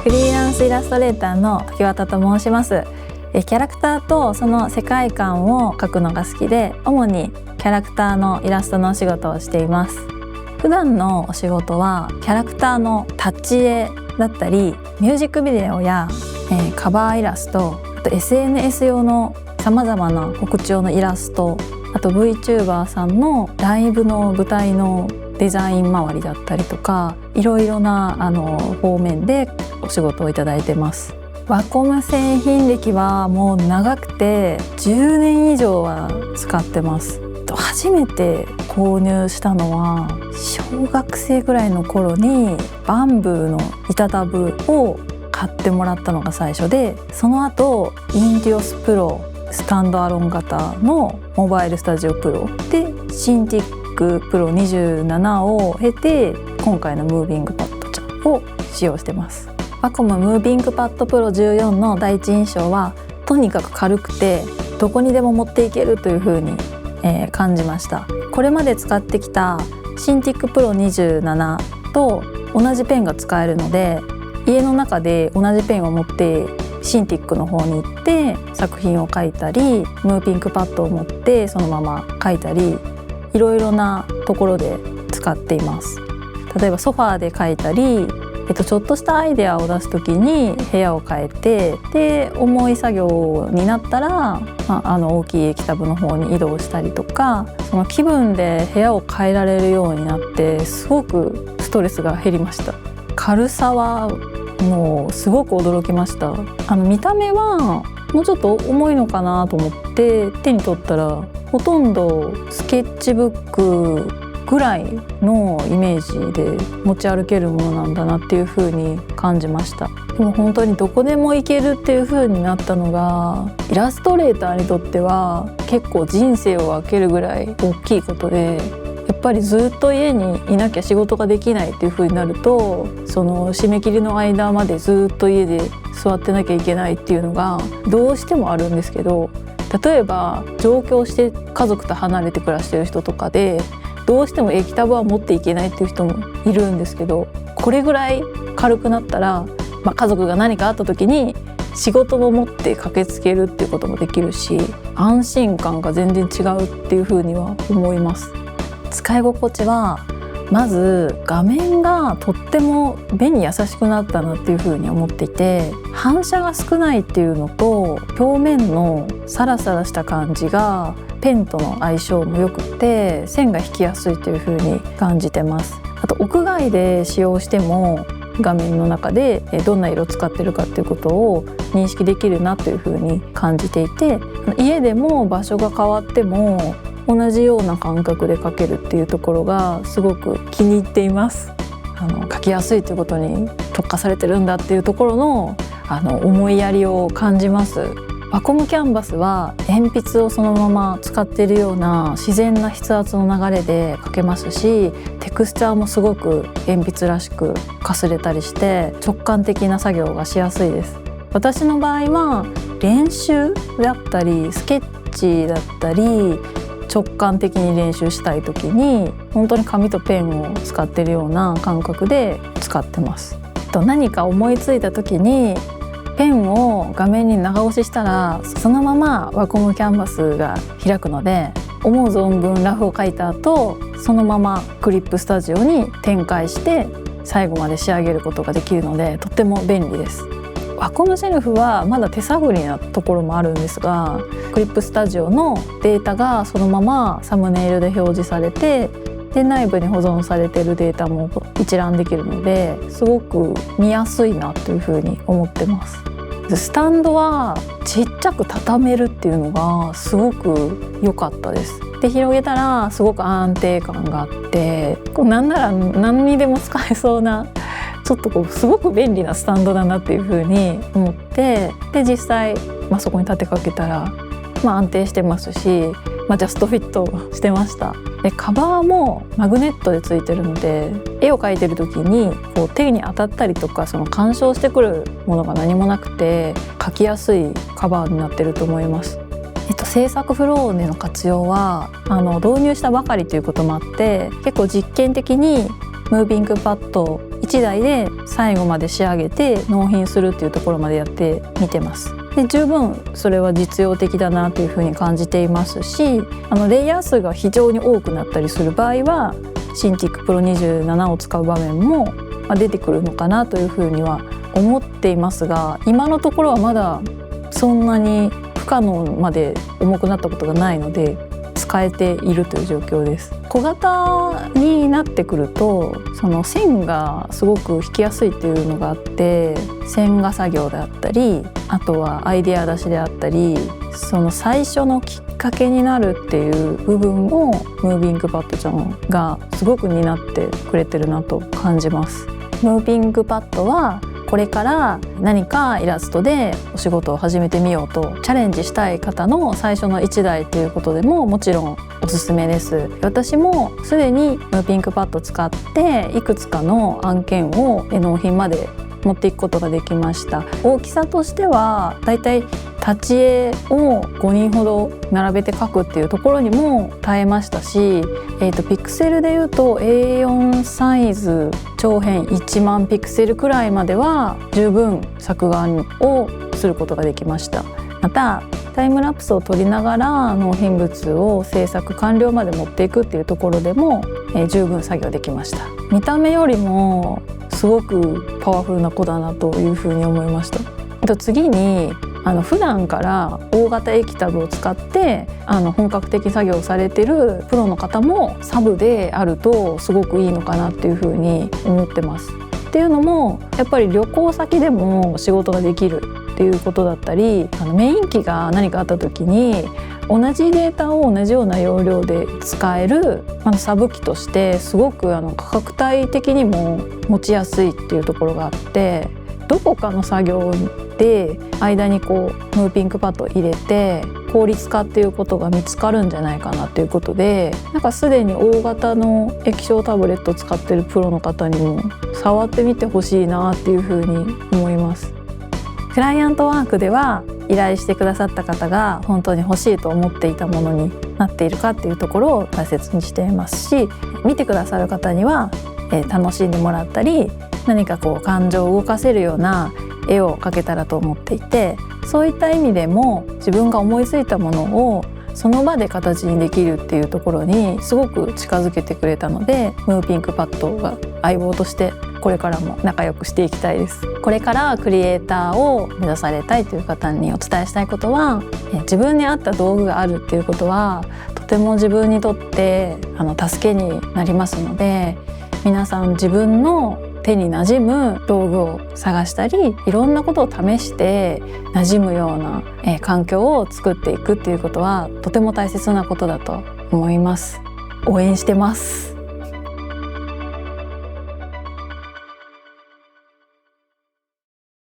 フリーランスイラストレーターの時綿と申します。キャラクターとその世界観を描くのが好きで、主にキャラクターのイラストのお仕事をしています。普段のお仕事はキャラクターのタッチ絵だったり、ミュージックビデオや、カバーイラスト、あと SNS 用のさまざまな告知用のイラスト、あと VTuber さんのライブの舞台のデザイン周りだったりとか、いろいろな方面でお仕事をいただいてます。ワコム製品歴はもう長くて10年以上は使ってます。初めて購入したのは小学生ぐらいの頃にバンブーの板タブを買ってもらったのが最初で、その後インディオスプロスタンドアロン型のモバイルスタジオプロでシンティックプロ27を経て、今回のムービングパッドちゃんを使用してます。ワコムムービングパッドプロ14の第一印象は、とにかく軽くてどこにでも持っていけるという風に感じました。これまで使ってきたシンティックプロ27と同じペンが使えるので、家の中で同じペンを持ってシンティックの方に行って作品を描いたり、ムービングパッドを持ってそのまま描いたり、いろいろなところで使っています。例えばソファーで描いたり、ちょっとしたアイデアを出すときに部屋を変えて、で重い作業になったら、大きい液タブの方に移動したりとか、その気分で部屋を変えられるようになって、すごくストレスが減りました。軽さはもうすごく驚きました。見た目はもうちょっと重いのかなと思って手に取ったら、ほとんどスケッチブックぐらいのイメージで持ち歩けるものなんだなっていう風に感じました。でも本当にどこでも行けるっていう風になったのが、イラストレーターにとっては結構人生を分けるぐらい大きいことで、やっぱりずっと家にいなきゃ仕事ができないっていう風になると、その締め切りの間までずっと家で座ってなきゃいけないっていうのがどうしてもあるんですけど、例えば上京して家族と離れて暮らしてる人とかで、どうしても液タブは持っていけないっていう人もいるんですけど、これぐらい軽くなったら、家族が何かあった時に仕事も持って駆けつけるっていうこともできるし、安心感が全然違うっていうふうには思います。使い心地はまず画面がとっても目に優しくなったなっていうふうに思っていて、反射が少ないっていうのと、表面のサラサラした感じがペンとの相性も良くて、線が引きやすいというふうに感じてます。あと屋外で使用しても画面の中でどんな色を使ってるかっていうことを認識できるなというふうに感じていて、家でも場所が変わっても同じような感覚で描けるっていうところがすごく気に入っています。描きやすいということに特化されてるんだっていうところの思いやりを感じます。ワコムキャンバスは鉛筆をそのまま使っているような自然な筆圧の流れで描けますし、テクスチャーもすごく鉛筆らしくかすれたりして直感的な作業がしやすいです。私の場合は練習だったりスケッチだったり直感的に練習したい時に本当に紙とペンを使っているような感覚で使ってます。何か思いついた時にペンを画面に長押ししたら、そのままワコムキャンバスが開くので、思う存分ラフを描いた後、そのままクリップスタジオに展開して最後まで仕上げることができるので、とっても便利です。ワコムシェルフはまだ手探りなところもあるんですが、クリップスタジオのデータがそのままサムネイルで表示されて、で内部に保存されているデータも一覧できるので、すごく見やすいなというふうに思ってます。スタンドはちっちゃく畳めるっていうのがすごく良かったです。で広げたらすごく安定感があって、なんなら何にでも使えそうな、ちょっとすごく便利なスタンドだなっていうふうに思って、で実際、そこに立てかけたら、安定してますし、ジャストフィットしてました。でカバーもマグネットでついてるので、絵を描いてる時に手に当たったりとか、その干渉してくるものが何もなくて描きやすいカバーになってると思います。制作フローでの活用は導入したばかりということもあって、結構実験的にムービングパッド1台で最後まで仕上げて納品するっていうところまでやってみてます。で十分それは実用的だなというふうに感じていますし、レイヤー数が非常に多くなったりする場合はシンティックプロ27を使う場面も出てくるのかなというふうには思っていますが、今のところはまだそんなに不可能まで重くなったことがないので使えているという状況です。小型になってくるとその線がすごく引きやすいっていうのがあって、線画作業であったり、あとはアイデア出しであったり、その最初のきっかけになるっていう部分をムービングパッドちゃんがすごく担ってくれてるなと感じます。ムービングパッドはこれから何かイラストでお仕事を始めてみようとチャレンジしたい方の最初の1台ということでももちろんおすすめです。私もすでにムービングパッド使っていくつかの案件を納品まで持っていくことができました。大きさとしてはだいたい立ち絵を5人ほど並べて描くっていうところにも耐えましたし、ピクセルでいうと A4 サイズ長辺1万ピクセルくらいまでは十分作画をすることができました。またタイムラプスを撮りながら納品物を制作完了まで持っていくっていうところでも、十分作業できました。見た目よりもすごくパワフルな子だなというふうに思いました。次に普段から大型液タブを使って本格的作業されてるプロの方もサブであるとすごくいいのかなっていうふうに思ってます。っていうのもやっぱり旅行先でも仕事ができるっていうことだったり、メイン機が何かあった時に同じデータを同じような容量で使えるサブ機としてすごく価格帯的にも持ちやすいっていうところがあって、どこかの作業で間にムービングパッドを入れて効率化っていうことが見つかるんじゃないかなということで、すでに大型の液晶タブレットを使ってるプロの方にも触ってみてほしいなっていうふうに思います。クライアントワークでは依頼してくださった方が本当に欲しいと思っていたものになっているかっていうところを大切にしていますし、見てくださる方には楽しんでもらったり、何か感情を動かせるような絵を描けたらと思っていて、そういった意味でも自分が思いついたものをその場で形にできるっていうところにすごく近づけてくれたので、ムービングパッドが相棒としてこれからも仲良くしていきたいです。これからクリエイターを目指されたいという方にお伝えしたいことは、自分に合った道具があるっていうことはとても自分にとって助けになりますので、皆さん自分の手に馴染む道具を探したり、いろんなことを試して馴染むような、環境を作っていくっていうことはとても大切なことだと思います。応援してます。